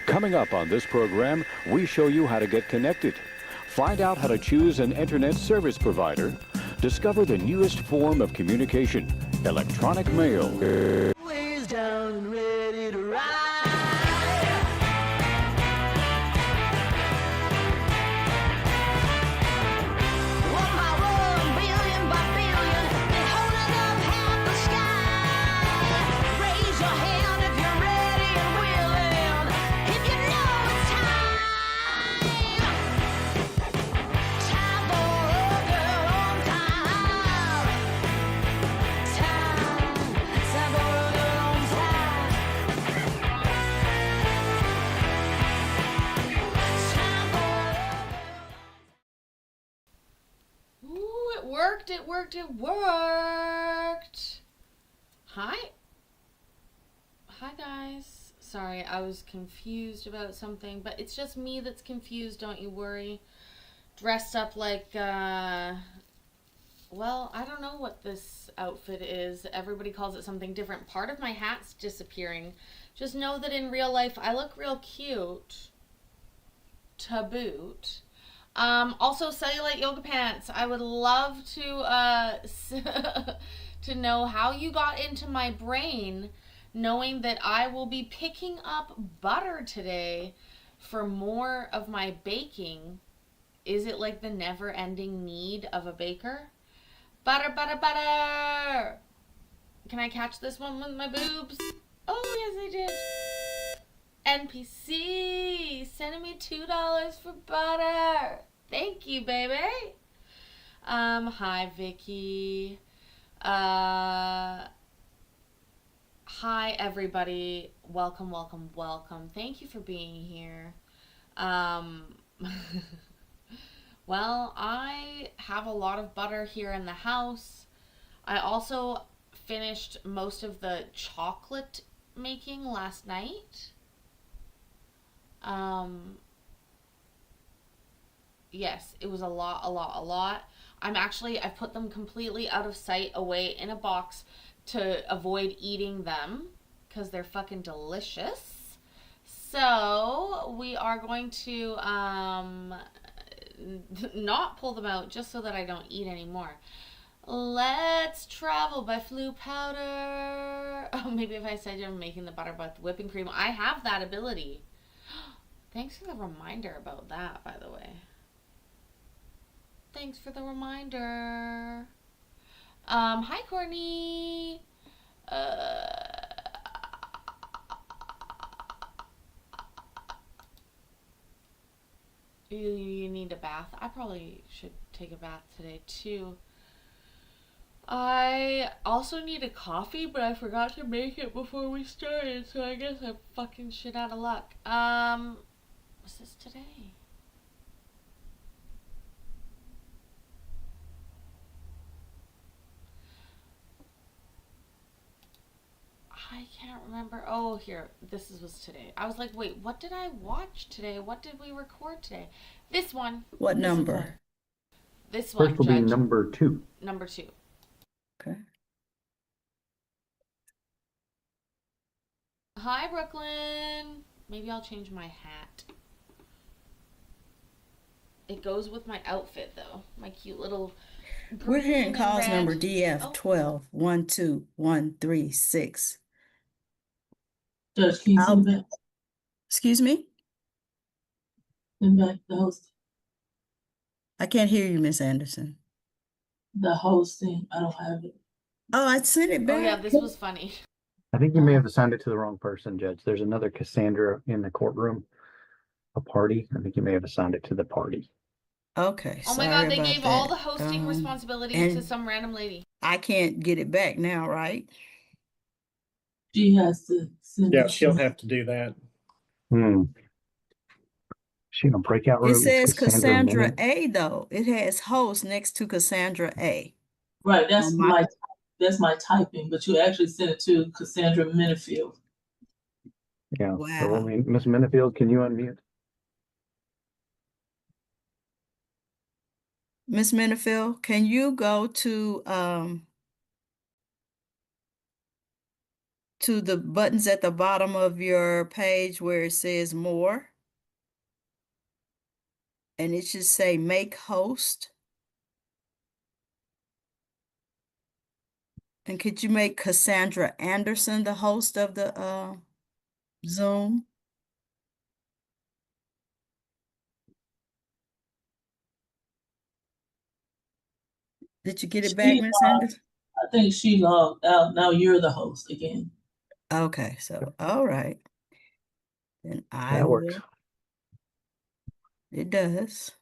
Coming up on this program, we show you how to get connected. Find out how to choose an internet service provider. Discover the newest form of communication, electronic mail. Ways down and ready to ride. One by one, billion by billion, been holding up half the sky. Raise your hand if you're ready and willing, if you know it's time. Time for a girl on time. Time for a girl on time. Time for a Ooh, it worked, it worked, it worked. Hi. Hi, guys. Sorry, I was confused about something, but it's just me that's confused, don't you worry. Dressed up like, well, I don't know what this outfit is. Everybody calls it something different. Part of my hat's disappearing. Just know that in real life, I look real cute. To boot. Also, cellulite yoga pants. I would love to to know how you got into my brain, knowing that I will be picking up butter today for more of my baking. Is it like the never-ending need of a baker? Butter, butter, butter. Can I catch this one with my boobs? Oh, yes, I did. NPC sending me $2 for butter. Thank you, baby. Hi, Vicky. Hi, everybody. Welcome, welcome, welcome. Thank you for being here. Well, I have a lot of butter here in the house. I also finished most of the chocolate making last night. Yes, it was a lot. I've put them completely out of sight, away in a box to avoid eating them because they're fucking delicious. So we are going to not pull them out just so that I don't eat anymore. Let's travel by Flu Powder. Oh, maybe if I said you're making the butter with whipping cream. I have that ability. Thanks for the reminder about that, by the way. Thanks for the reminder. Hi, Courtney. You need a bath. I probably should take a bath today, too. I also need a coffee, but I forgot to make it before we started, so I guess I'm fucking shit out of luck. What's this today? I can't remember. Oh, here. Was today. I was like, wait, what did I watch today? What did we record today? This one. What number? This one, First will be Judge. number 2. Number 2. Okay. Hi, Brooklyn. Maybe I'll change my hat. It goes with my outfit, though. My cute little We're hearing green and calls red. number DF Oh. 12 12136. Judge, can you send back, Excuse me? the host, I can't hear you, Miss Anderson. the hosting? I don't have it. Oh, I sent it Oh, back. yeah, this was funny. I think you may have assigned it to the wrong person, Judge. There's another Cassandra in the courtroom, a party. I think you may have assigned it to the party. Okay, Oh my sorry God, they about gave that. all the hosting responsibilities to and- some random lady. I can't get it back now, right? She has to send Yeah, it. she'll have to do that. She in a breakout room. It says It's Cassandra Minute. A, though. It has host next to Cassandra A. Right, that's my- that's my typing, but you actually sent it to Cassandra Minifield. Yeah. So, Wow. Miss Minifield, can you unmute? Miss Minifield, can you go to to the buttons at the bottom of your page where it says more. And it should say make host. And could you make Cassandra Anderson the host of the Zoom? Did you get it back, She Miss logged- Anderson? I think she logged out. Now you're the host again. Okay, so all right. Then I That works. will. It does.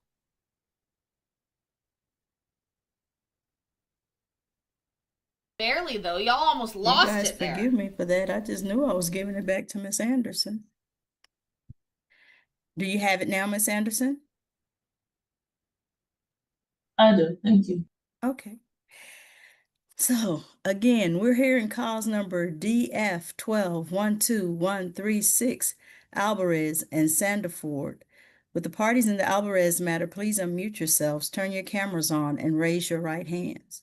Barely though. Y'all almost You lost guys it there. forgive me for that. I just knew I was giving it back to Miss Anderson. Do you have it now, Miss Anderson? I do. Thank you. Okay. So again, we're here in cause number DF 12-12136, Alvarez and Sandiford. With the parties in the Alvarez matter, please unmute yourselves, turn your cameras on, and raise your right hands.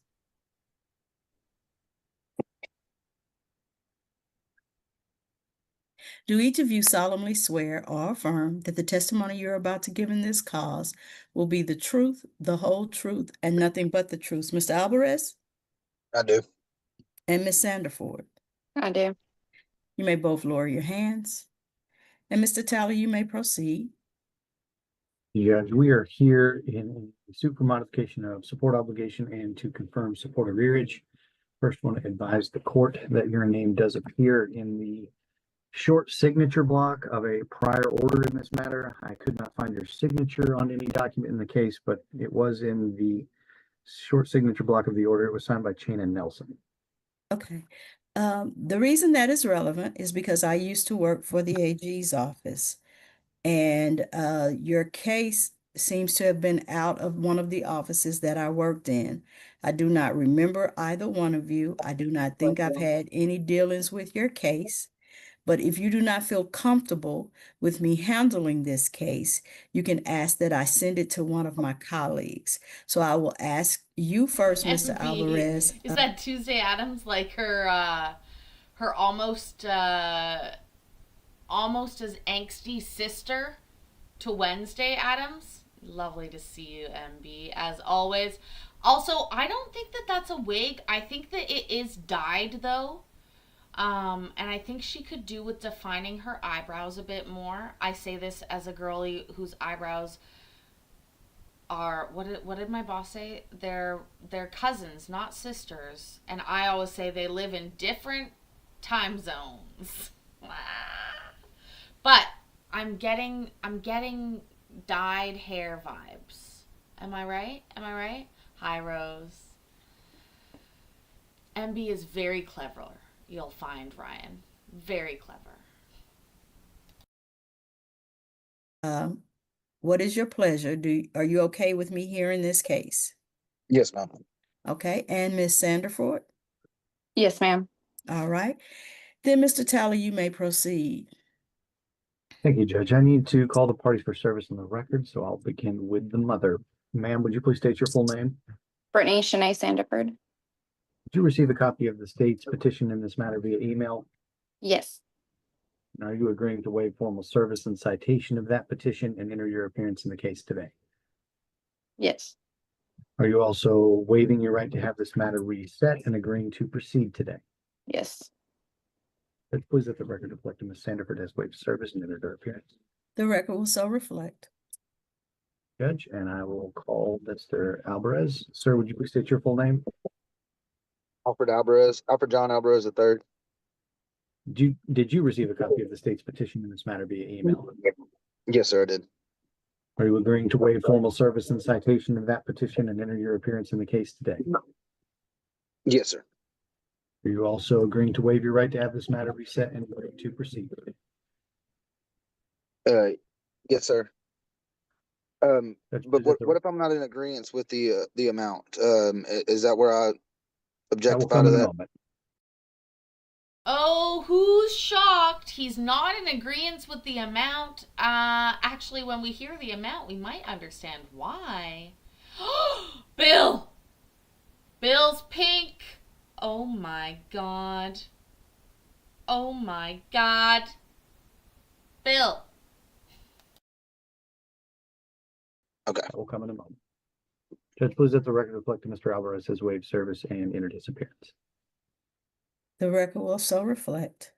Do each of you solemnly swear or affirm that the testimony you're about to give in this cause will be the truth, the whole truth, and nothing but the truth? Mr. Alvarez I do. and Ms. Sandiford, I do. you may both lower your hands. And Mr. Talley, you may proceed. Judge, we are here in a suit for modification of support obligation and to confirm support of arrearage. First, want to advise the court that your name does appear in the short signature block of a prior order in this matter. I could not find your signature on any document in the case, but it was in the short signature block of the order. It was signed by Chain and Nelson. Okay. The reason that is relevant is because I used to work for the AG's office, and your case seems to have been out of one of the offices that I worked in. I do not remember either one of you. I do not think I've had any dealings with your case. But if you do not feel comfortable with me handling this case, you can ask that I send it to one of my colleagues. So I will ask you first, Mr. MB. Alvarez. Is that Tuesday Adams like her almost as angsty sister to Wednesday Adams? Lovely to see you, MB, as always. Also, I don't think that that's a wig. I think that it is dyed though. And I think she could do with defining her eyebrows a bit more. I say this as a girly whose eyebrows are, what did my boss say? They're cousins, not sisters. And I always say they live in different time zones. But I'm getting dyed hair vibes. Am I right? Hi, Rose. MB is very clever. You'll find, Ryan. Very clever. What is your pleasure? Are you okay with me hearing this case? Yes, ma'am. Okay, and Ms. Sandiford? Yes, ma'am. All right. Then, Mr. Talley, you may proceed. Thank you, Judge. I need to call the parties for service on the record, so I'll begin with the mother. Ma'am, would you please state your full name? Brittany Shanae Sandiford. Did you receive a copy of the state's petition in this matter via email? Yes. And are you agreeing to waive formal service and citation of that petition and enter your appearance in the case today? Yes. Are you also waiving your right to have this matter reset and agreeing to proceed today? Yes. Judge, please let the record reflect that Ms. Sandiford has waived service and entered her appearance. The record will so reflect. Judge, and I will call Mr. Alvarez. Sir, would you please state your full name? Alfred John Alvarez III. Did you receive a copy of the state's petition in this matter via email? Yes, sir, I did. Are you agreeing to waive formal service and citation of that petition and enter your appearance in the case today? Yes, sir. Are you also agreeing to waive your right to have this matter reset and agree to proceed? Yes, sir. Judge, But please let what if I'm not in agreement with the amount? Is that where I that will objectify come to in a that? moment. Oh, who's shocked? He's not in agreement with the amount. Actually, when we hear the amount, we might understand why. Bill! Bill's pink! Oh my god. Oh my God. Bill. That will come in a moment. Judge, please let the record reflect that Mr. Alvarez has waived service and entered his appearance. The record will so reflect.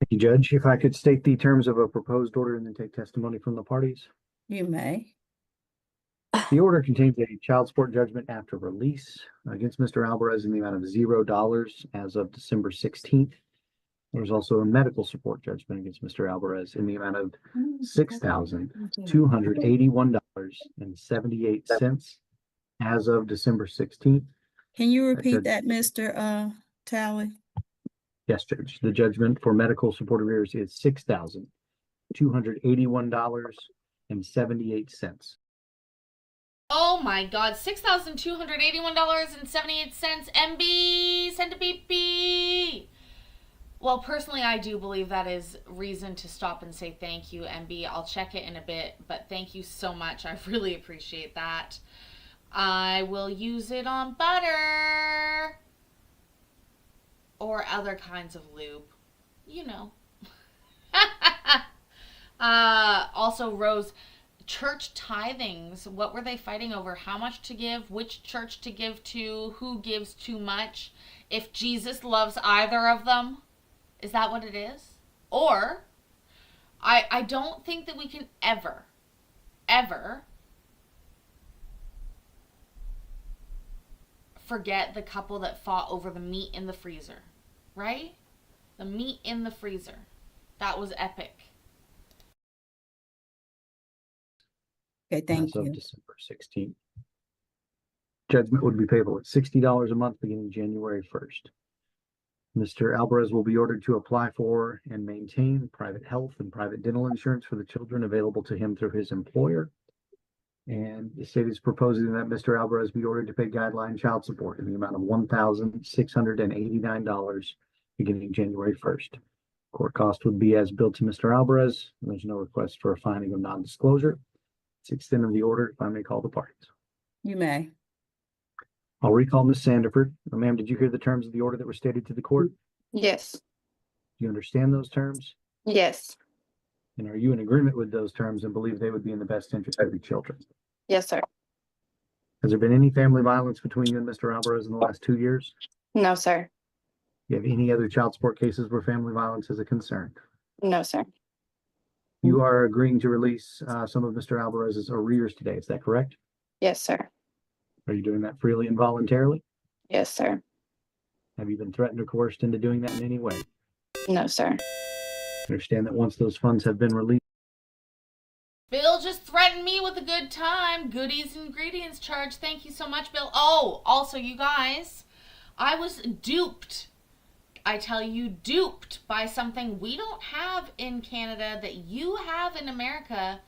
Thank you, Judge. If I could state the terms of a proposed order and then take testimony from the parties. You may. The order contains a child support judgment after release against Mr. Alvarez in the amount of $0 as of December 16th. There's also a medical support judgment against Mr. Alvarez in the amount of $6,281.78 as of December 16th. Can you repeat Judge- that, Mr. Talley? Yes, Judge. The judgment for medical support arrears is $6,281.78. Oh my God, $6,281.78. MB, send a BP. Well, personally, I do believe that is reason to stop and say thank you, MB. I'll check it in a bit, but thank you so much. I really appreciate that. I will use it on butter or other kinds of lube, you know. Also, Rose, church tithings, what were they fighting over? How much to give, which church to give to, who gives too much, if Jesus loves either of them? Is that what it is? Or, I don't think that we can ever forget the couple that fought over the meat in the freezer, right? The meat in the freezer. That was epic. Okay, thank As of you. December 16th. Judgment would be payable at $60 a month beginning January 1st. Mr. Alvarez will be ordered to apply for and maintain private health and private dental insurance for the children available to him through his employer. And the state is proposing that Mr. Alvarez be ordered to pay guideline child support in the amount of $1,689 beginning January 1st. Court cost would be as billed to Mr. Alvarez, and there's no request for a finding of non-disclosure. It's the extent of the order, if I may call the parties. You may. I'll recall Ms. Sandiford. Ma'am, did you hear the terms of the order that were stated to the court? Yes. Do you understand those terms? Yes. And are you in agreement with those terms and believe they would be in the best interest of your children? Yes, sir. Has there been any family violence between you and Mr. Alvarez in the last 2 years? No, sir. Do you have any other child support cases where family violence is a concern? No, sir. You are agreeing to release some of Mr. Alvarez's arrears today, is that correct? Yes, sir. Are you doing that freely and voluntarily? Yes, sir. Have you been threatened or coerced into doing that in any way? No, sir. Understand that once those funds have been released, Bill just threatened me with a good time. Goodies and ingredients charge. Thank you so much, Bill. Oh, also, you guys, I was duped. I tell you, duped by something we don't have in Canada that you have in America.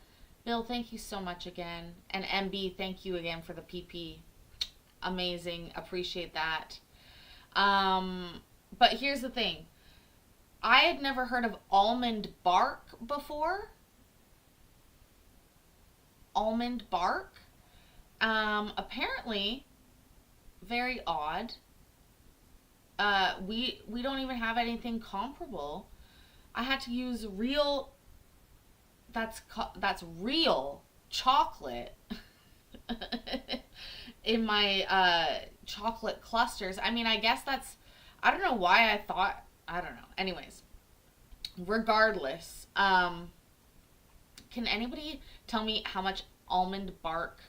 Bill, thank you so much again. And MB, thank you again for the PP. Amazing. Appreciate that. But here's the thing. I had never heard of almond bark before. Almond bark. Apparently, very odd. We don't even have anything comparable. I had to use real. That's real chocolate in my chocolate clusters. I mean, I guess that's. I don't know why I thought. I don't know. Anyways, regardless, can anybody tell me how much almond bark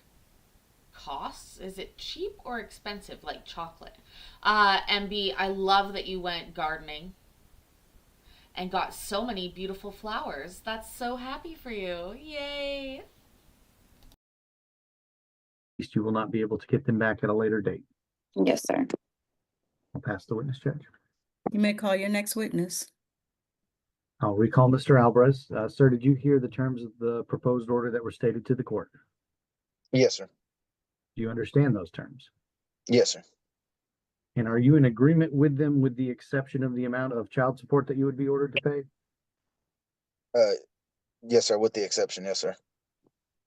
costs? Is it cheap or expensive, like chocolate? MB, I love that you went gardening and got so many beautiful flowers. That's so happy for you. Yay. you will not be able to get them back at a later date. Yes, sir. I'll pass the witness, Judge. You may call your next witness. I'll recall Mr. Alvarez. Sir, did you hear the terms of the proposed order that were stated to the court? Yes, sir. Do you understand those terms? Yes, sir. And are you in agreement with them with the exception of the amount of child support that you would be ordered to pay? Yes, sir. With the exception. Yes, sir.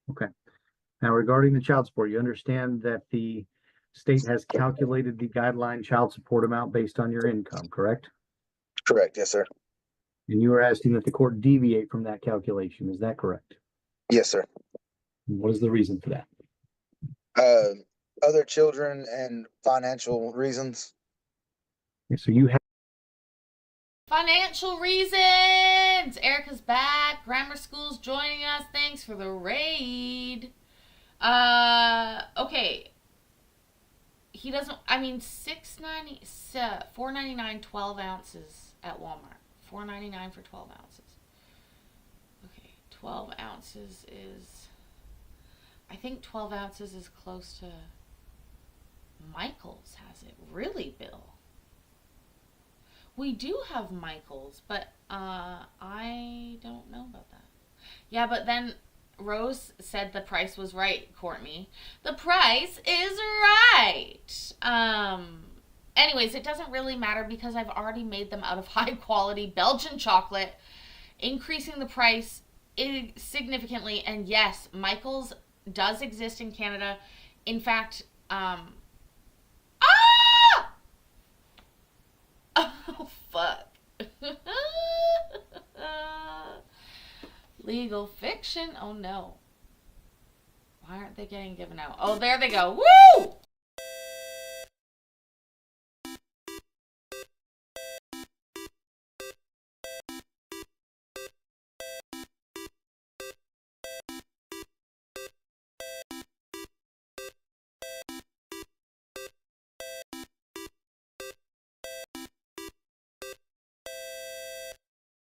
Okay. Now regarding the child support, you understand that the state has calculated the guideline child support amount based on your income, correct? Correct. Yes, sir. And you are asking that the court deviate from that calculation. Is that correct? Yes, sir. And what is the reason for that? Other children and financial reasons. Okay, so you have Financial reasons. Erica's back. Grammar School's joining us. Thanks for the raid. Okay. He doesn't. I mean, $4.99, 12 ounces at Walmart. $4.99 for 12 ounces. Okay, 12 ounces is. I think 12 ounces is close to. Michael's has it. Really, Bill? We do have Michael's, but I don't know about that. Yeah, but then Rose said the price was right, Courtney. The price is right. Anyways, it doesn't really matter because I've already made them out of high quality Belgian chocolate, increasing the price significantly. And yes, Michael's does exist in Canada. In fact, oh, fuck. Legal fiction? Oh, no. Why aren't they getting given out? Oh, there they go. Woo!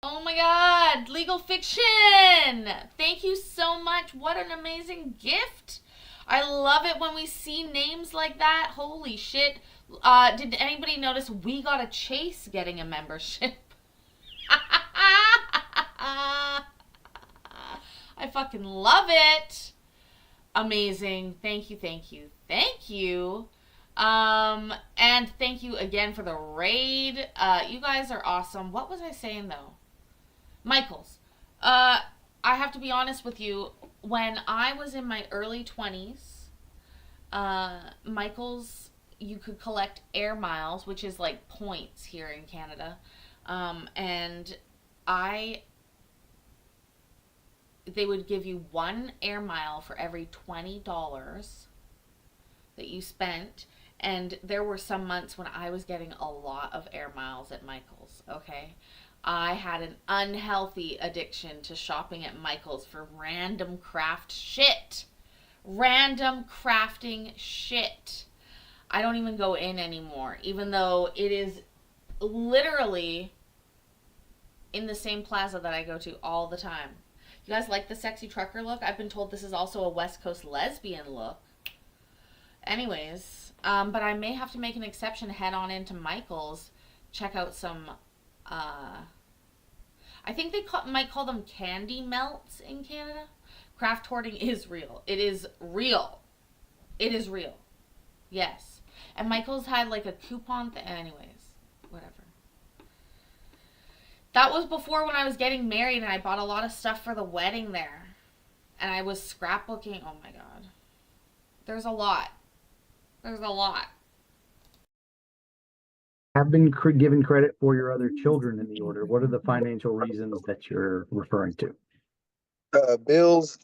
Oh my god, Legal Fiction! Thank you so much. What an amazing gift. I love it when we see names like that. Holy shit. Did anybody notice we got a Chase getting a membership? I fucking love it. Amazing. Thank you, thank you, thank you. And thank you again for the raid. You guys are awesome. What was I saying though? Michael's. I have to be honest with you. When I was in my early 20s, Michael's, you could collect air miles, which is like points here in Canada. And they would give you 1 air mile for every $20 that you spent. And there were some months when I was getting a lot of air miles at Michael's, okay? I had an unhealthy addiction to shopping at Michael's for random craft shit. Random crafting shit. I don't even go in anymore, even though it is literally in the same plaza that I go to all the time. You guys like the sexy trucker look? I've been told this is also a West Coast lesbian look. Anyways, but I may have to make an exception, head on into Michael's, check out some I think they might call them candy melts in Canada. Craft hoarding is real. It is real. It is real. Yes. And Michael's had like a coupon anyways, whatever. That was before when I was getting married and I bought a lot of stuff for the wedding there. And I was scrapbooking. Oh my god. There's a lot. There's a lot. have been given credit for your other children in the order. What are the financial reasons that you're referring to? Bills,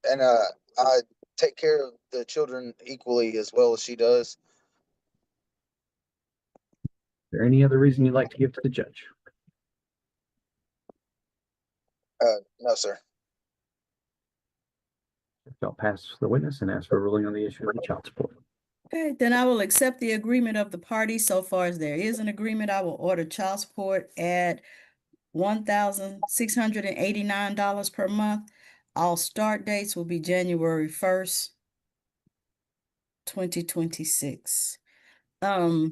and I take care of the children equally as well as she does. Is there any other reason you'd like to give to the judge? No, sir. I'll pass the witness and ask for a ruling on the issue of the child support. Okay, then I will accept the agreement of the parties. So far as there is an agreement, I will order child support at $1,689 per month. All start dates will be January 1st, 2026. Now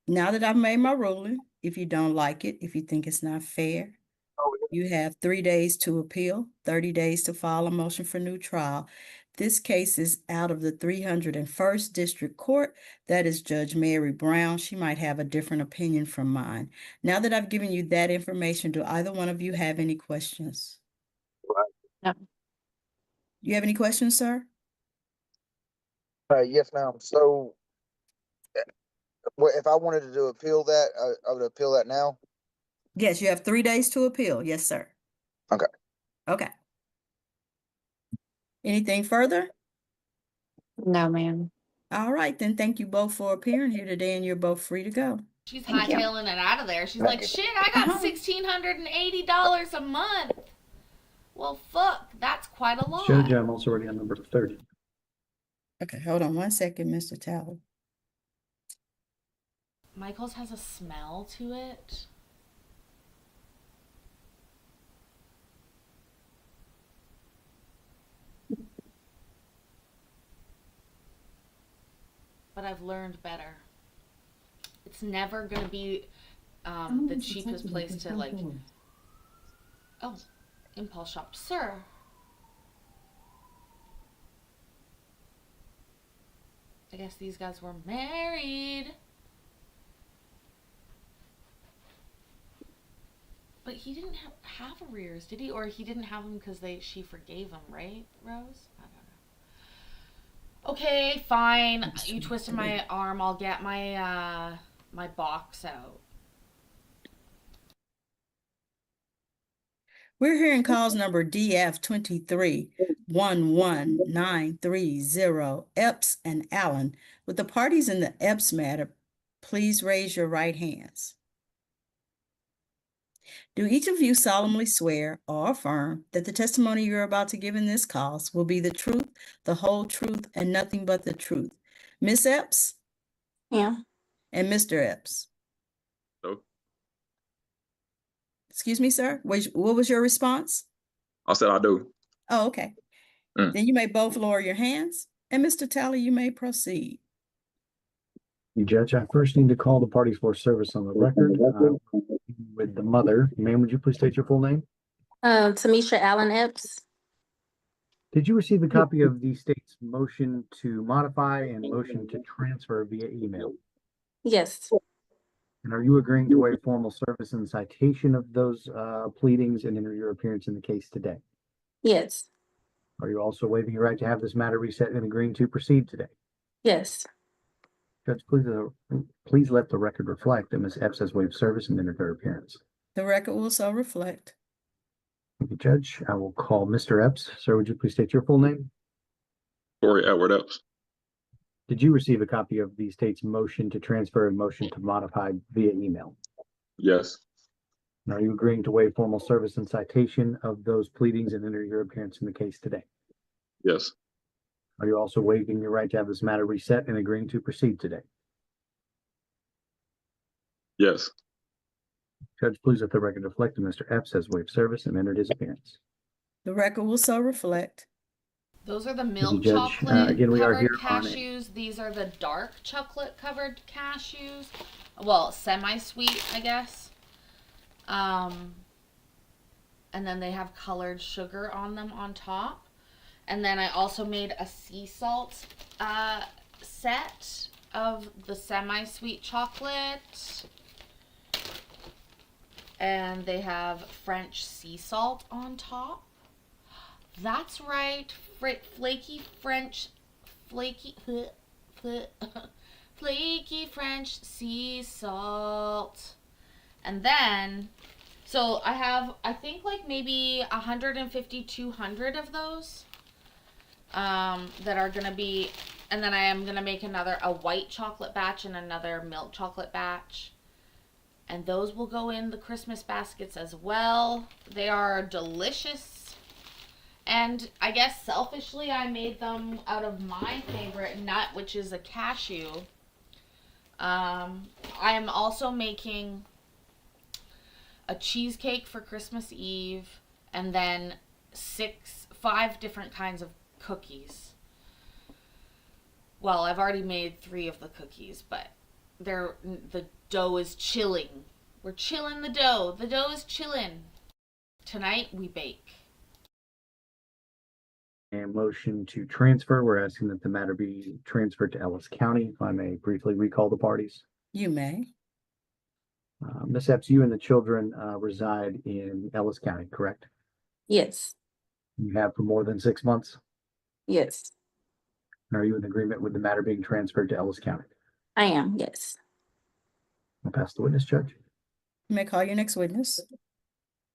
that I've made my ruling, if you don't like it, if you think it's not fair, you have 3 days to appeal, 30 days to file a motion for new trial. This case is out of the 301st District Court. That is Judge Mary Brown. She might have a different opinion from mine. Now that I've given you that information, do either one of you have any questions? No. You have any questions, sir? Yes, ma'am. So, if I wanted to appeal that, I would appeal that now. Yes, you have 3 days to appeal. Yes, sir. Okay. Okay. Anything further? No, ma'am. All right, then thank you both for appearing here today, and you're both free to go. She's Thank you. hightailing it out of there. She's Thank like, you. shit, I got Uh-huh. $1,680 a month. Well, fuck, that's quite a lot. Judge, I'm also already on number 30. Okay, hold on one second, Mr. Talley. Michael's has a smell to it. But I've learned better. It's never gonna be the cheapest place to like. Oh, impulse shop, sir. I guess these guys were married. But he didn't have arrears, did he? Or he didn't have them because she forgave him, right, Rose? I don't know. Okay, fine. You twisted my arm. I'll get my my box out. We're hearing calls number DF 23-11930, Epps and Allen. With the parties in the Epps matter, please raise your right hands. Do each of you solemnly swear or affirm that the testimony you're about to give in this cause will be the truth, the whole truth, and nothing but the truth? Miss Epps Yeah. and Mr. Epps? No. Excuse me, sir? What was your response? I said I do. Oh, okay. Mm. Then you may both lower your hands, and Mr. Talley, you may proceed. You Judge, I first need to call the parties for service on the record. With the mother, ma'am, would you please state your full name? Tamisha Allen Epps. Did you receive a copy of the state's motion to modify and motion to transfer via email? Yes, And are you agreeing to waive formal service and citation of those pleadings and enter your appearance in the case today? yes, Are you also waiving your right to have this matter reset and agreeing to proceed today? yes, Judge, please let the record reflect that Ms. Epps has waived service and entered her appearance. The record will so reflect. Thank you, Judge. I will call Mr. Epps. Sir, would you please state your full name? Corey Edward Epps. Did you receive a copy of the state's motion to transfer and motion to modify via email? Yes. And are you agreeing to waive formal service and citation of those pleadings and enter your appearance in the case today? Yes. Are you also waiving your right to have this matter reset and agreeing to proceed today? Yes. Judge, please let the record reflect that Mr. Epps has waived service and entered his appearance. The record will so reflect. Those are the milk Judge, chocolate again, we are covered here on it. cashews. These are the dark chocolate covered cashews. Well, semi-sweet, I guess. And then they have colored sugar on them on top. And then I also made a sea salt set of the semi-sweet chocolate. And they have French sea salt on top. That's right, flaky French sea salt. And then, so I have, I think like maybe 150, 200 of those that are gonna be, and then I am gonna make a white chocolate batch and another milk chocolate batch. And those will go in the Christmas baskets as well. They are delicious. And I guess selfishly, I made them out of my favorite nut, which is a cashew. I am also making a cheesecake for Christmas Eve, and then 5 different kinds of cookies. Well, I've already made 3 of the cookies, but the dough is chilling. We're chilling the dough. The dough is chilling. Tonight we bake. And motion to transfer. We're asking that the matter be transferred to Ellis County. If I may briefly recall the parties. You may. Ms. Epps, you and the children reside in Ellis County, correct? yes, You have for more than 6 months. yes, And are you in agreement with the matter being transferred to Ellis County? I am, yes. I'll pass the witness, Judge. You may call your next witness.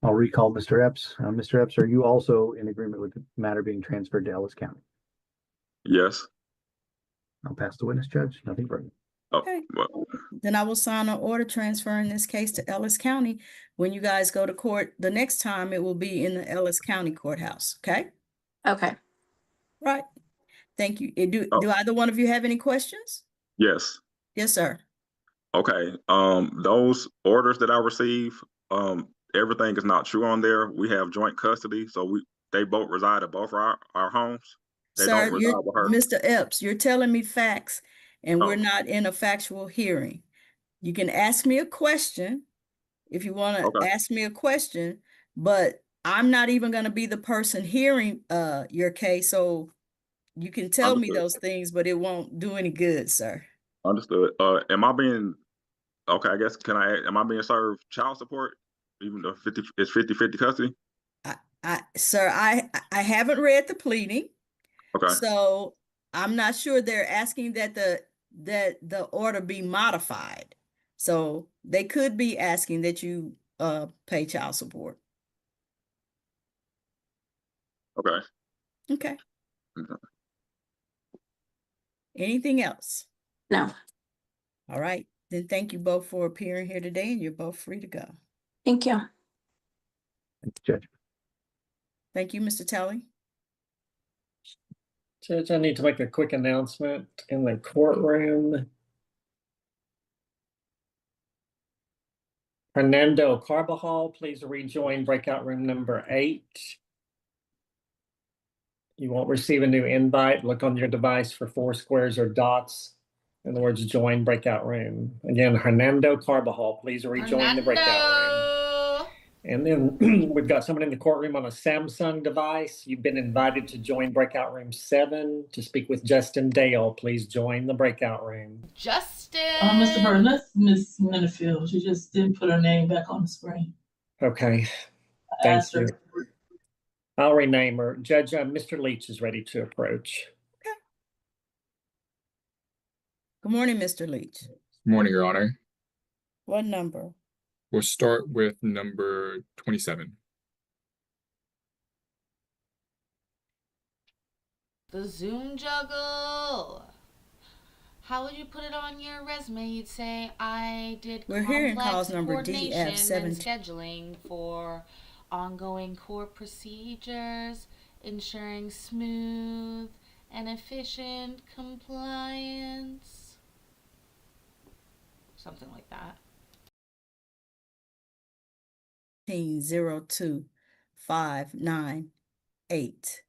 I'll recall Mr. Epps. Mr. Epps, are you also in agreement with the matter being transferred to Ellis County? Yes. I'll pass the witness, Judge. Nothing further. Oh, Okay. well, Then I will sign an order transferring this case to Ellis County. When you guys go to court, the next time it will be in the Ellis County Courthouse, okay? Okay. Right. Thank you. Do Oh. either one of you have any questions? yes. Yes, sir. Okay. Those orders that I receive, everything is not true on there. We have joint custody, so they both reside at both our homes. They Sir, don't reside with her. Mr. Epps, you're telling me facts and we're Oh. not in a factual hearing. You can ask me a question if you want to Okay. ask me a question, but I'm not even going to be the person hearing your case. So you can tell me Understood. those things, but it won't do any good, sir. Understood. Am I being okay? I guess am I being served child support, even though it's 50-50 custody? Sir, I haven't read the pleading. Okay. So I'm not sure they're asking that the order be modified. So they could be asking that you pay child support. Okay. Okay. Okay. Anything else? No. All right. Then thank you both for appearing here today, and you're both free to go. Thank you. Thank you, Judge. Thank you, Mr. Telly. Judge, I need to make a quick announcement in the courtroom. Hernando Carbajal, please rejoin breakout room number 8. You won't receive a new invite. Look on your device for 4 squares or dots in the words join breakout room. Again, Hernando Carbajal, please rejoin the breakout room. And then we've got someone in the courtroom on a Samsung device. You've been invited to join breakout room 7 to speak with Justin Dale. Please join the breakout room. Justin. Mr. Burton, that's Miss Minifield. She just didn't put her name back on the screen. Okay, I thank asked her. you. I'll rename her. Judge, Mr. Leach is ready to approach. Good morning, Mr. Leach. Morning, Your Honor. What number? We'll start with number 27. The Zoom juggle. How would you put it on your resume? You'd say, I did We're hearing complex calls number coordination and DF17. scheduling for ongoing court procedures, ensuring smooth and efficient compliance. Something like that. 02598.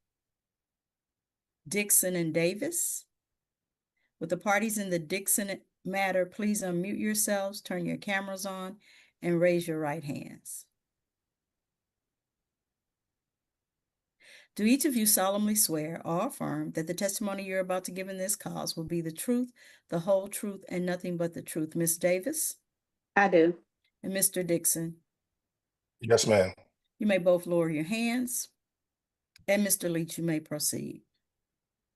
Dixon and Davis. With the parties in the Dixon matter, please unmute yourselves, turn your cameras on, and raise your right hands. Do each of you solemnly swear or affirm that the testimony you're about to give in this cause will be the truth, the whole truth, and nothing but the truth? Ms. Davis I do. and Mr. Dixon, Yes, ma'am. you may both lower your hands. And Mr. Leach, you may proceed.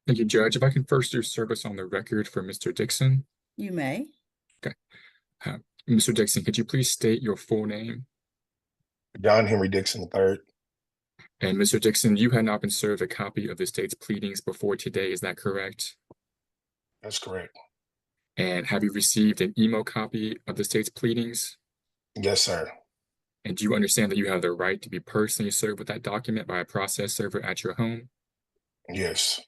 Thank you, Judge. If I can first do service on the record for Mr. Dixon. You may. Okay. Mr. Dixon, could you please state your full name? John Henry Dixon III. And Mr. Dixon, you had not been served a copy of the state's pleadings before today, is that correct? That's correct. And have you received an email copy of the state's pleadings? Yes, sir. And do you understand that you have the right to be personally served with that document by a process server at your home? Yes.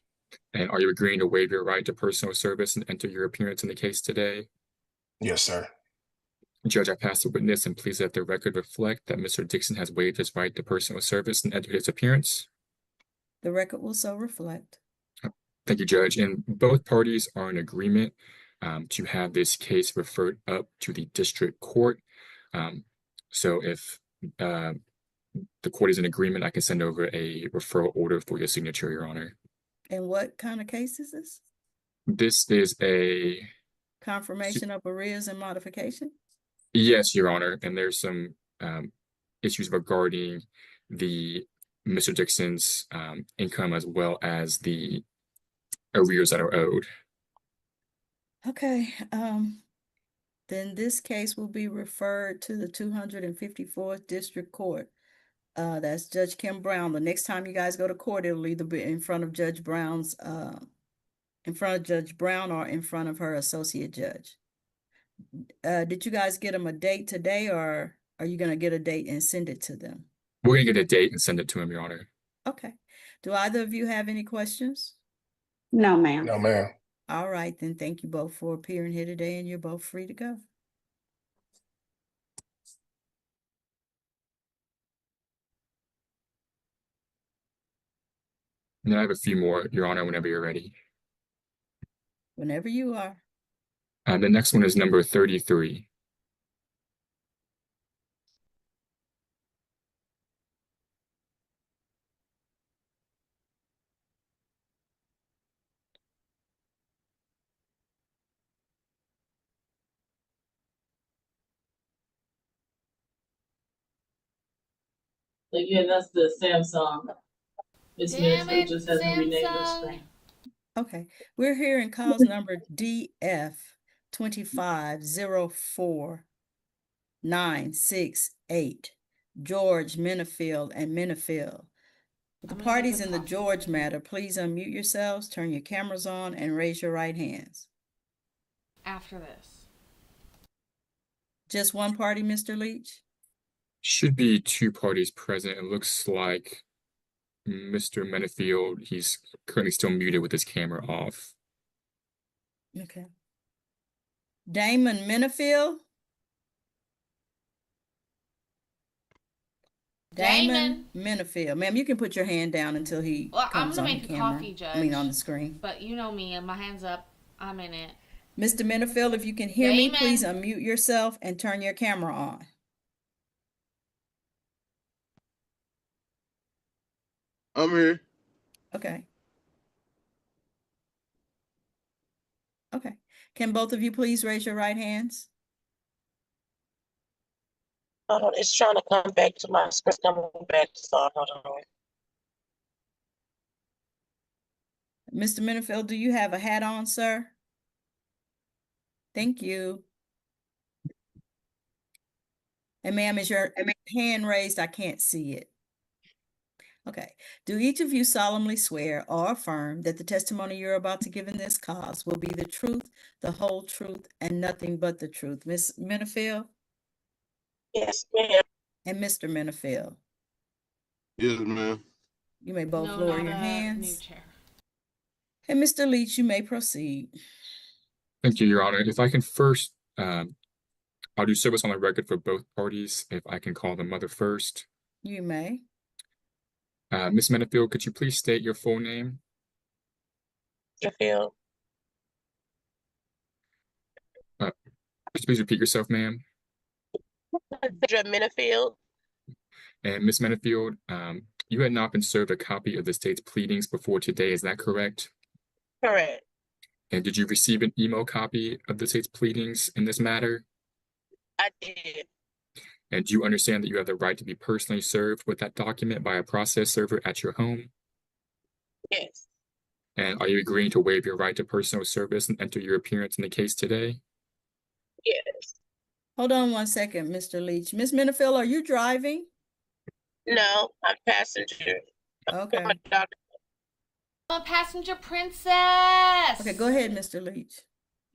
And are you agreeing to waive your right to personal service and enter your appearance in the case today? Yes, sir. Judge, I pass the witness and please let the record reflect that Mr. Dixon has waived his right to personal service and entered his appearance. The record will so reflect. Thank you, Judge. And both parties are in agreement to have this case referred up to the district court. So if the court is in agreement, I can send over a referral order for your signature, Your Honor. And what kind of case is this? This is a... Confirmation of arrears and modification? Yes, Your Honor. And there's some issues regarding Mr. Dixon's income as well as the arrears that are owed. Okay. then this case will be referred to the 254th District Court. That's Judge Kim Brown. The next time you guys go to court, it'll either be in front of Judge Brown's, in front of Judge Brown or in front of her associate judge. Did you guys get them a date today, or are you gonna get a date and send it to them? We're gonna get a date and send it to him, Your Honor. Okay. Do either of you have any questions? No, ma'am. No, ma'am. All right, then thank you both for appearing here today, and you're both free to go. And then I have a few more, Your Honor, whenever you're ready. Whenever you are. The next one is number 33. Like, yeah, that's the Samsung. It's Damn Minnesota it, just hasn't renamed their Samsung. screen. Okay, we're here in cause number DF 2504968, George Minifield and Minifield. The I'm gonna parties make a in the coffee. George matter, please unmute yourselves, turn your cameras on, and raise your right hands. After this. Just one party, Mr. Leach? Should be two parties present. It looks like Mr. Menifield, he's currently still muted with his camera off. Okay. Damon Minifield? Damon Minifield. Ma'am, you can put your hand down until he Well, I'm comes gonna on make the a camera. coffee, I mean, on Judge. the screen. But you know me, and my hands up. I'm in it. Mr. Minifield, if you can hear me, Damon. please unmute yourself and turn your camera on. I'm here. Okay. Okay. Can both of you please raise your right hands? Hold on, it's trying to come back to my screen. Coming back, so hold on. Mr. Minifield, do you have a hat on, sir? Thank you. And ma'am, is your hand raised? I can't see it. Okay. Do each of you solemnly swear or affirm that the testimony you're about to give in this cause will be the truth, the whole truth, and nothing but the truth? Ms. Minifield Yes, ma'am. and Mr. Minifield, Yes, ma'am. you may both No, lower not your a hands. new chair. And Mr. Leach, you may proceed. Thank you, Your Honor. If I can first, I'll do service on the record for both parties. If I can call the mother first. You may. Ms. Menifield, could you please state your full name? Minifield. Could you please repeat yourself, ma'am? Minifield. And Ms. Menifield, you had not been served a copy of the state's pleadings before today, is that correct? Correct. And did you receive an email copy of the state's pleadings in this matter? I did. And do you understand that you have the right to be personally served with that document by a process server at your home? Yes. And are you agreeing to waive your right to personal service and enter your appearance in the case today? Yes. Hold on one second, Mr. Leach. Ms. Minifield, are you driving? No, I'm passenger. Okay. My doctor. I'm a passenger princess. Okay, go ahead, Mr. Leach.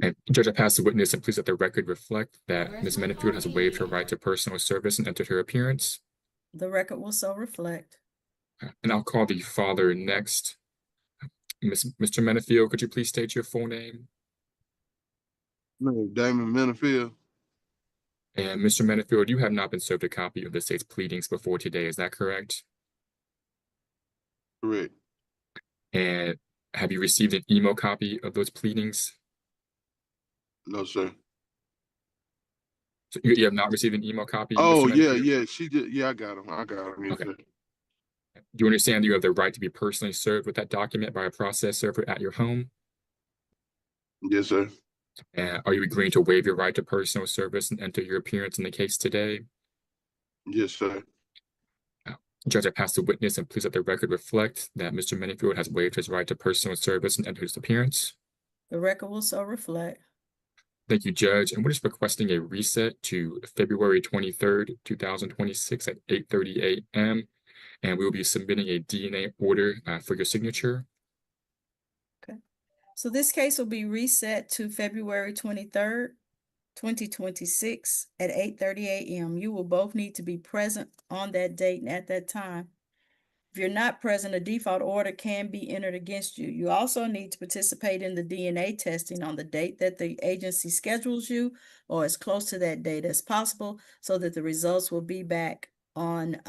And Judge, I pass the witness and please let the record reflect that Where's Ms. my Menifield has waived her coffee? right to personal service and entered her appearance. The record will so reflect. And I'll call the father next. Mr. Menifield, could you please state your full name? My name is Damon Minifield. And Mr. Menifield, you have not been served a copy of the state's pleadings before today, is that correct? Correct. And have you received an email copy of those pleadings? No, sir. So you have not received an email copy? Oh, Mr. yeah, Menifield? yeah. She did. Yeah, I got him. Yes, Okay. sir. Do you understand you have the right to be personally served with that document by a process server at your home? Yes, sir. And are you agreeing to waive your right to personal service and enter your appearance in the case today? Yes, sir. Judge, I pass the witness and please let the record reflect that Mr. Menifield has waived his right to personal service and entered his appearance. The record will so reflect. Thank you, Judge. And we're just requesting a reset to February 23rd, 2026 at 8:30 a.m. And we will be submitting a DNA order for your signature. Okay. So this case will be reset to February 23rd, 2026 at 8:30 a.m. You will both need to be present on that date and at that time. If you're not present, a default order can be entered against you. You also need to participate in the DNA testing on the date that the agency schedules you or as close to that date as possible so that the results will be back on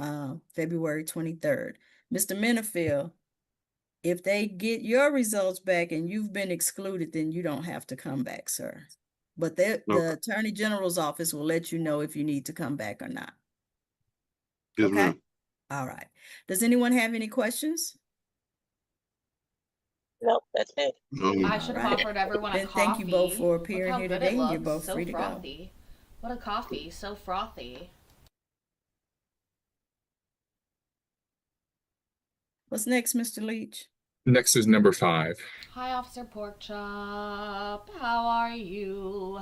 February 23rd. Mr. Minifield, if they get your results back and you've been excluded, then you don't have to come back, sir. But the Attorney General's office will let you know if you need to come back or not. Yes, Okay? ma'am. All right. Does anyone have any questions? Nope, that's it. I should have Alright. offered everyone a Then coffee. thank you both for Look appearing how here good today, it and you're looks. both So free to go. frothy. What a coffee, so frothy. What's next, Mr. Leach? Next is number 5. Hi, Officer Porkchop. How are you?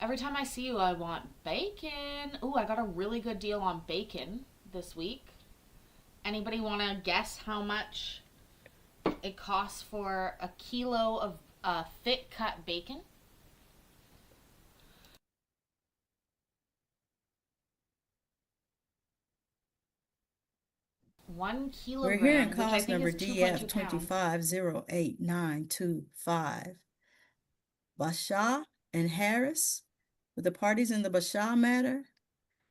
Every time I see you, I want bacon. Ooh, I got a really good deal on bacon this week. Anybody want to guess how much it costs for a kilo of thick cut bacon? One We're here in kilogram, which I cause think number is 2.2 DF pounds. 25089225. Bashaw and Harris, with the parties in the Bashaw matter,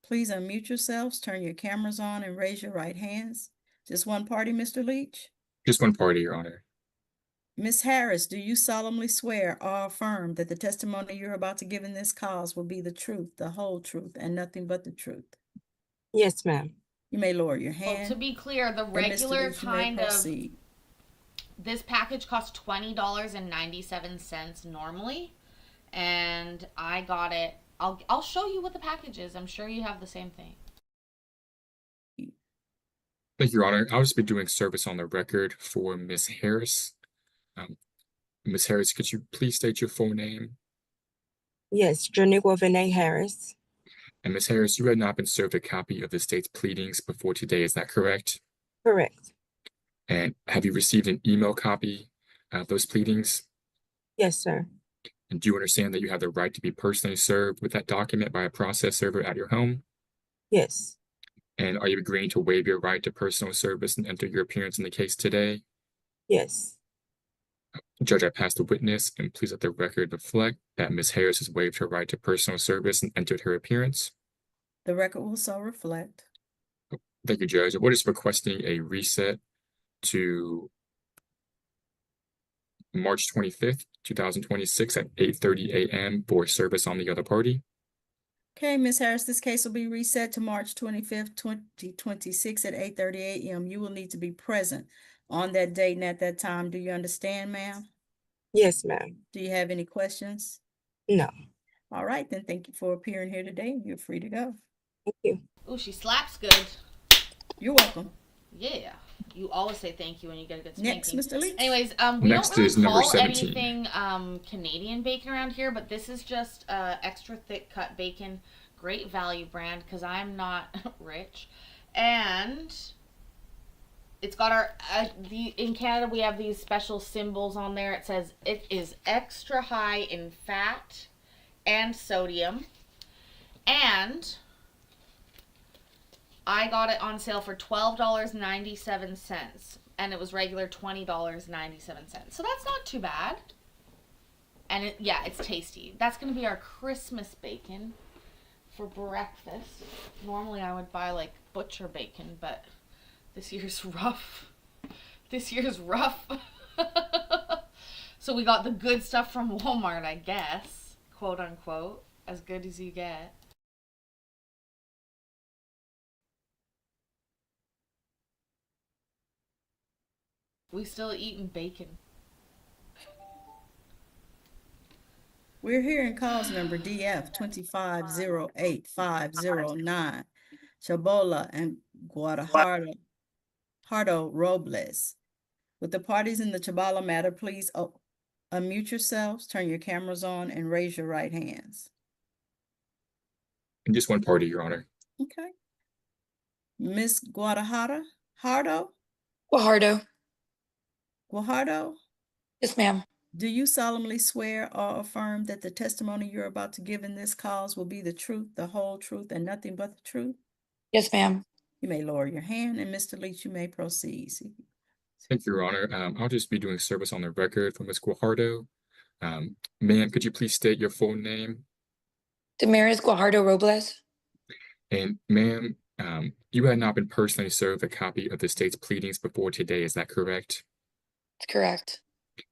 please unmute yourselves, turn your cameras on, and raise your right hands. Just one party, Mr. Leach? Just one party, Your Honor. Ms. Harris, do you solemnly swear or affirm that the testimony you're about to give in this cause will be the truth, the whole truth, and nothing but the truth? Yes, ma'am. You may lower your Well, hand. to be clear, the and Mr. regular Leach, you may kind of proceed. this package costs $20.97 normally, and I got it. I'll show you what the package is. I'm sure you have the same thing. Thank you, Your Honor. I'll just be doing service on the record for Ms. Harris. Ms. Harris, could you please state your full name? Yes, Janiqua Vinay Harris. And Ms. Harris, you had not been served a copy of the state's pleadings before today, is that correct? Correct. And have you received an email copy of those pleadings? Yes, sir. And do you understand that you have the right to be personally served with that document by a process server at your home? Yes. And are you agreeing to waive your right to personal service and enter your appearance in the case today? Yes. Judge, I passed the witness, and please let the record reflect that Ms. Harris has waived her right to personal service and entered her appearance. The record will so reflect. Thank you, Judge. We're just requesting a reset to March 25th, 2026 at 8:30 a.m. for service on the other party. Okay, Ms. Harris, this case will be reset to March 25th, 2026 at 8:30 a.m. You will need to be present on that date and at that time. Do you understand, ma'am? Yes, ma'am. Do you have any questions? No. All right, then thank you for appearing here today. You're free to go. Thank you. Ooh, she slaps good. You're welcome. Yeah. You always say thank you when you get a good Next, spanking. Mr. Leach. Anyways, we Next don't really is number call 17. anything Canadian bacon around here, but this is just extra thick cut bacon. Great value brand because I'm not rich. And it's got our in Canada we have these special symbols on there. It says it is extra high in fat and sodium. And I got it on sale for $12.97, and it was regular $20.97. So that's not too bad. And it's tasty. That's going to be our Christmas bacon for breakfast. Normally I would buy like butcher bacon, but this year's rough. So we got the good stuff from Walmart, I guess, quote unquote, as good as you get. We still eating bacon. We're here in cause number DF 25085509. Chabola and Guadalajara Robles. With the parties in the Chabala matter, please unmute yourselves, turn your cameras on, and raise your right hands. And just one party, Your Honor. Okay. Miss Guadalajara, Guajardo. Guajardo, Yes, ma'am. do you solemnly swear or affirm that the testimony you're about to give in this cause will be the truth, the whole truth, and nothing but the truth? Yes, ma'am. You may lower your hand, and Mr. Leach, you may proceed. Thank you, Your Honor. I'll just be doing service on the record for Ms. Guajardo. Ma'am, could you please state your full name? Damaris Guajardo Robles. And ma'am, you had not been personally served a copy of the state's pleadings before today, is that correct? That's correct.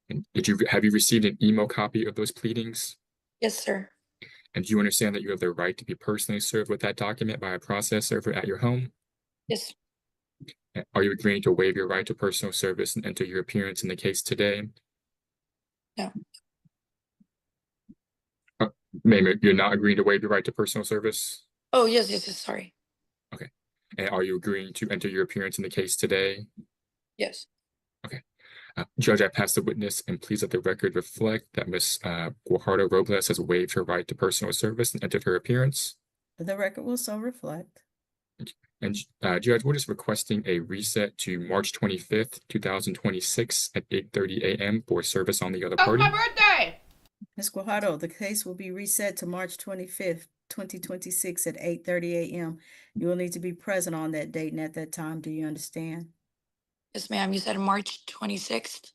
And have you received an email copy of those pleadings? Yes, sir. And do you understand that you have the right to be personally served with that document by a process server at your home? Yes. Are you agreeing to waive your right to personal service and enter your appearance in the case today? No. Ma'am, you're not agreeing to waive your right to personal service? Oh, yes, sorry. Okay. And are you agreeing to enter your appearance in the case today? Yes. Okay. Judge, I pass the witness, and please let the record reflect that Ms. Guajardo Robles has waived her right to personal service and entered her appearance. The record will so reflect. And Judge, we're just requesting a reset to March 25th, 2026 at 8:30 a.m. for service on the other party. That's my birthday! Ms. Guajardo, the case will be reset to March 25th, 2026 at 8:30 a.m. You will need to be present on that date and at that time. Do you understand? Yes, ma'am. You said March 26th?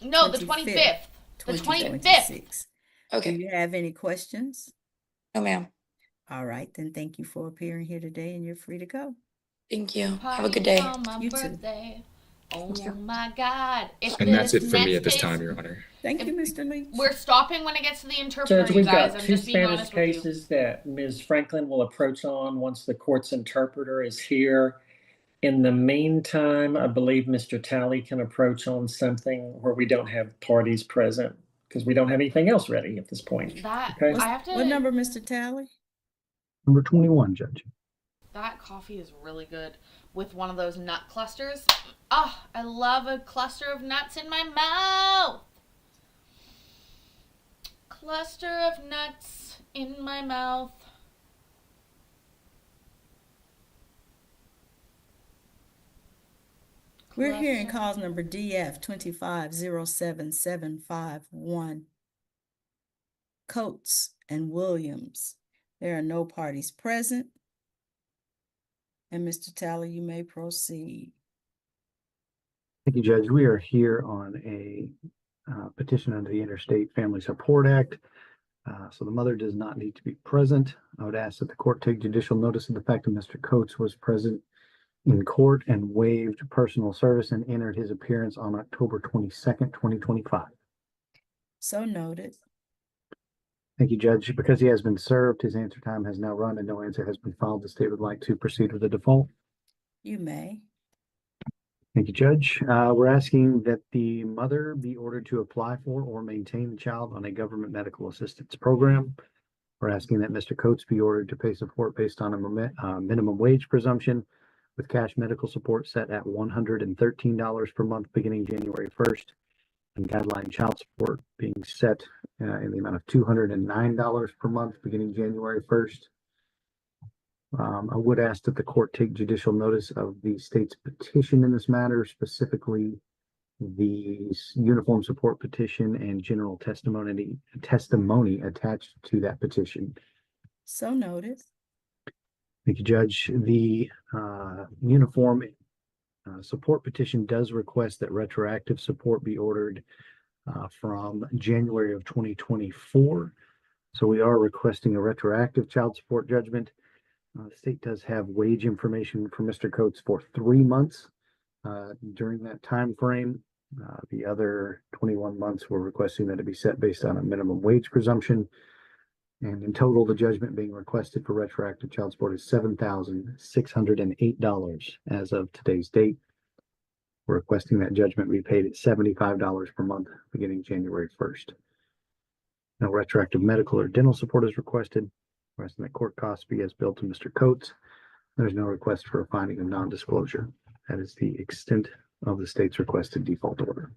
No, the 25th. The 25th. 2026. Okay. Do you have any questions? No, ma'am. All right, then thank you for appearing here today, and you're free to go. Thank you. Have a Party good day. on my You too. birthday. Oh my God. If And that's this it for me next at this case- time, Your Honor. Thank you, Mr. Leach. We're stopping when it gets to the interpreter, Judge, you we've guys. got I'm two just being Spanish honest with you. cases that Ms. Franklin will approach on once the court's interpreter is here. In the meantime, I believe Mr. Talley can approach on something where we don't have parties present because we don't have anything else ready at this point. That Okay. I have to. What number, Mr. Talley? Number 21, Judge. That coffee is really good with one of those nut clusters. Ah, I love a cluster of nuts in my mouth. Cluster of nuts in my mouth. We're hearing Cluster. calls number DF 2507751. Coates and Williams. There are no parties present. And Mr. Talley, you may proceed. Thank you, Judge. We are here on a petition under the Interstate Family Support Act. So the mother does not need to be present. I would ask that the court take judicial notice of the fact that Mr. Coates was present in court and waived personal service and entered his appearance on October 22nd, 2025. So noted. Thank you, Judge. Because he has been served, his answer time has now run and no answer has been filed. The state would like to proceed with the default. You may. Thank you, Judge. We're asking that the mother be ordered to apply for or maintain the child on a government medical assistance program. We're asking that Mr. Coates be ordered to pay support based on a minimum wage presumption with cash medical support set at $113 per month beginning January 1st, and guideline child support being set in the amount of $209 per month beginning January 1st. I would ask that the court take judicial notice of the state's petition in this matter, specifically the uniform support petition and general testimony attached to that petition. So noted. Thank you, Judge. The uniform support petition does request that retroactive support be ordered from January of 2024. So we are requesting a retroactive child support judgment. The state does have wage information for Mr. Coates for 3 months during that time frame. The other 21 months, we're requesting that it be set based on a minimum wage presumption. And in total, the judgment being requested for retroactive child support is $7,608 as of today's date. We're requesting that judgment be paid at $75 per month beginning January 1st. No retroactive medical or dental support is requested. We're asking that court costs be as billed to Mr. Coates. There's no request for a finding of non-disclosure. That is the extent of the state's requested default order.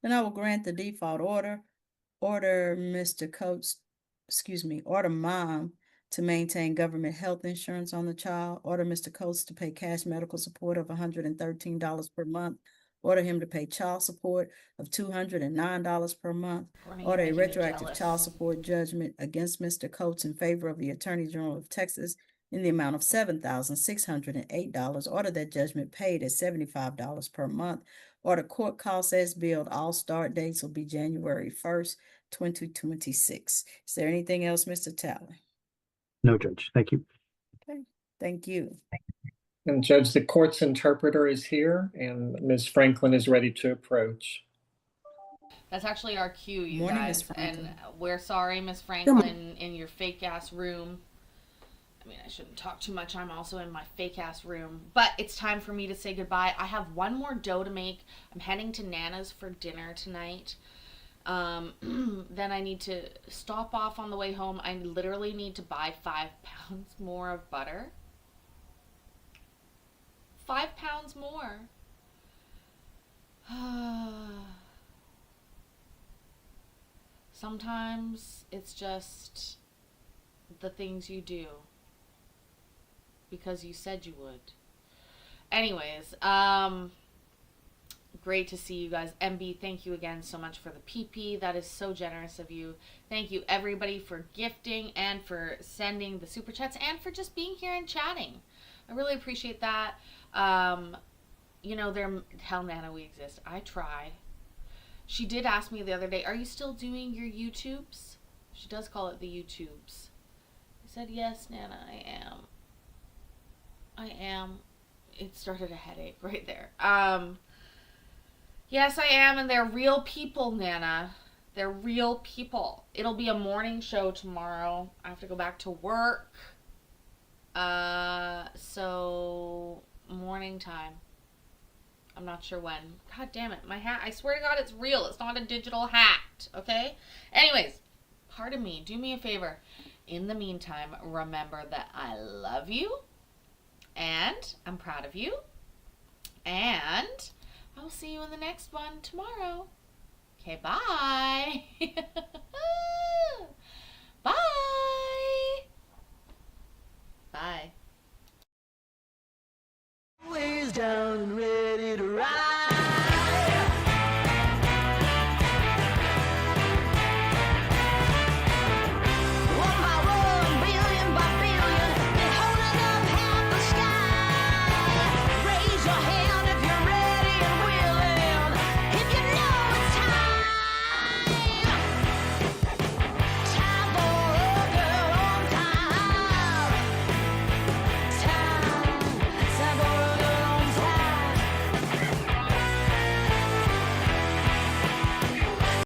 then I will grant the default order. Order Mr. Coates, order mom to maintain government health insurance on the child. Order Mr. Coates to pay cash medical support of $113 per month. Order him to pay child support of $209 per month. Courtney, Order you're a making me retroactive jealous. child support judgment against Mr. Coates in favor of the Attorney General of Texas in the amount of $7,608. Order that judgment paid at $75 per month. Order court costs as billed. All start dates will be January 1st, 2026. Is there anything else, Mr. Talley? No, Judge. Thank you. Okay, thank you. And Judge, the court's interpreter is here and Ms. Franklin is ready to approach. That's actually our cue, you Morning, Miss guys. And Franklin. we're sorry, Miss Franklin, in your fake ass room. I mean, I shouldn't talk too much. I'm also in my fake ass room. But it's time for me to say goodbye. I have one more dough to make. I'm heading to Nana's for dinner tonight. Then I need to stop off on the way home. I literally need to buy 5 pounds more of butter. 5 pounds more. Sometimes it's just the things you do because you said you would. Anyways, great to see you guys. MB, thank you again so much for the PP. That is so generous of you. Thank you everybody for gifting and for sending the super chats and for just being here and chatting. I really appreciate that. You know, hell, Nana, we exist. I try. She did ask me the other day, are you still doing your YouTubes? She does call it the YouTubes. I said, yes, Nana, I am. It started a headache right there. Yes, I am, and they're real people, Nana. They're real people. It'll be a morning show tomorrow. I have to go back to work. So morning time. I'm not sure when. God damn it. My hat, I swear to God, it's real. It's not a digital hat. Okay? Anyways, pardon me. Do me a favor. In the meantime, remember that I love you. And I'm proud of you. And I will see you in the next one tomorrow. Okay, bye. Bye. Bye. Ways down in red.